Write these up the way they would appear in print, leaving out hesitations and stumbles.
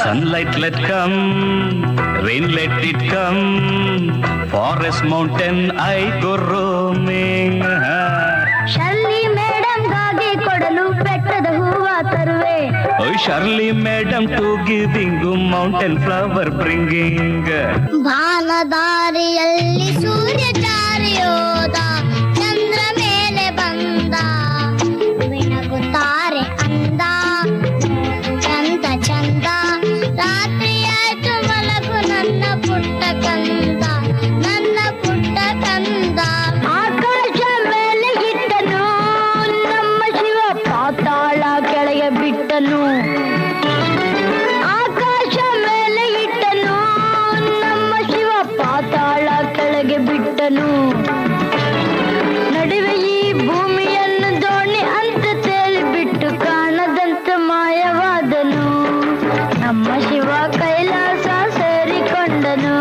Sunlight let come, rain let it come, forest mountain I go roaming. Shirley madam ಗಾಗಿ ಕೊಡಲು ಬೆಟ್ಟದ ಹೂವ ತರುವೆ. Oh Shirley madam to giving mountain flower bringing. ಭಾನದಾರಿಯಲ್ಲಿ ಸೂರ್ಯ ಜಾರಿಯೋದ, ಚಂದ್ರ ಮೇಲೆ ಬಂದ, ಮಿಣಗುತ್ತಾರೆ ಅಂದ, ಚಂದ ಚಂದ. ರಾತ್ರಿ ಆಯ್ತು ಮಲಗು ನನ್ನ ಪುಟ್ಟ ಕಂದ, ನನ್ನ ಪುಟ್ಟ ಕಂದ. ಆಕಾಶ ಮೇಲೆ ಇಟ್ಟನು, ನಮ್ಮ ಶಿವ ಪಾತಾಳ ಕೆಳಗೆ ಬಿಟ್ಟನು. ಆಕಾಶ ಮೇಲೆ ಇಟ್ಟನು, ನಮ್ಮ ಶಿವ ಪಾತಾಳ ಕೆಳಗೆ ಬಿಟ್ಟನು. ನಡುವೆ ಈ ಭೂಮಿಯನ್ನು ದೋಣಿ ಅಂತ ತೇಲಿ ಬಿಟ್ಟು ಕಾಣದಂತ ಮಾಯವಾದನು. ನಮ್ಮ Shiva Kailasa ಸೇರಿಕೊಂಡನು.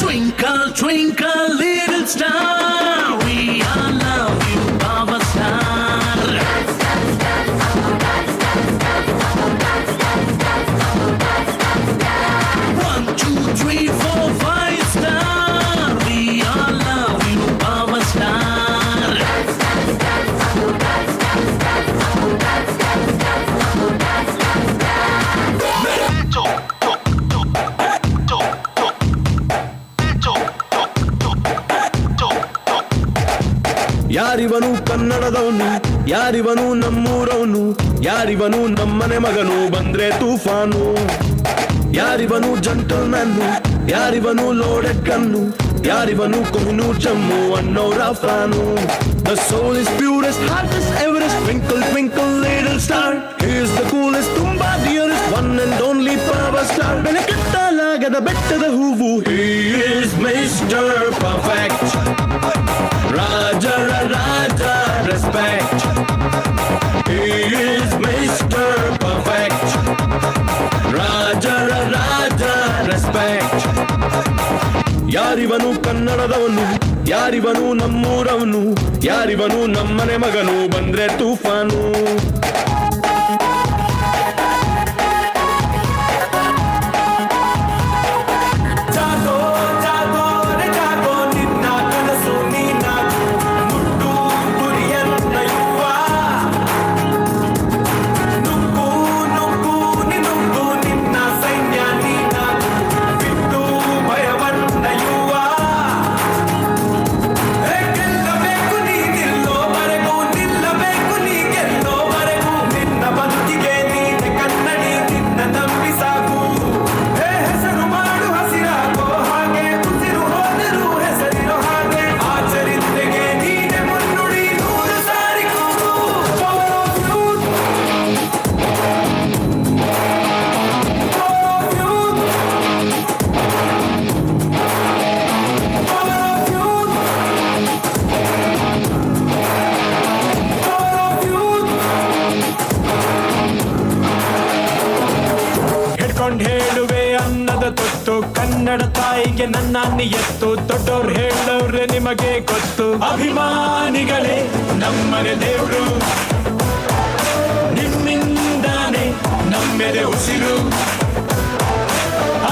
Twinkle, twinkle, little star, we all love you, our star. 1, 2, 3, 4, 5 star, we all love you, our star. ಯಾರಿವನು ಕನ್ನಡದವನು, ಯಾರಿವನು ನಮ್ಮೂರವನು, ಯಾರಿವನು ನಮ್ಮನೆ ಮಗನು ಬಂದ್ರೆ ತೂಫಾನು. ಯಾರಿವನು ಜಂಟಲ್ ಮ್ಯಾನು, ಯಾರಿವನು ಲೋಡೆಡ್ ಕಣ್ಣು, ಯಾರಿವನು ಕೊಹಿನೂರ್ ಜಮ್ಮು ಅನ್ನೋರ fan. The soul is purest, heartless, Everest, twinkle twinkle little star. He is the coolest, ತುಂಬಾ dearest, one and only power star. ಬೆಳಕತ್ತಲಾಗದ ಬೆಟ್ಟದ ಹೂವು, he is Mr. Perfect. Raja, Raja, respect. He is Mr. Perfect. Raja, Raja, respect. ಯಾರಿವನು ಕನ್ನಡದವನು, ಯಾರಿವನು ನಮ್ಮೂರವನು, ಯಾರಿವನು ನಮ್ಮನೆ ಮಗನು ಬಂದ್ರೆ ತೂಫಾನು. ಹೇಳುವೆ ಅನ್ನದ ತೊತ್ತು, ಕನ್ನಡ ತಾಯಿಗೆ ನನ್ನ ನಿಯತ್ತು. ದೊಡ್ಡೋರ್ ಹೇಳವ್ರೆ ನಿಮಗೆ ಗೊತ್ತು, ಅಭಿಮಾನಿಗಳೇ ನಮ್ಮನೆ ದೇವ್ರು, ನಿಮ್ಮಿಂದಾನೆ ನಮ್ಮೆದೆ ಉಸಿರು.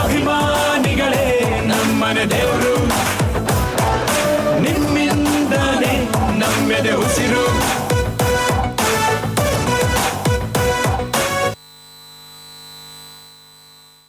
ಅಭಿಮಾನಿಗಳೇ ನಮ್ಮನೆ ದೇವ್ರು.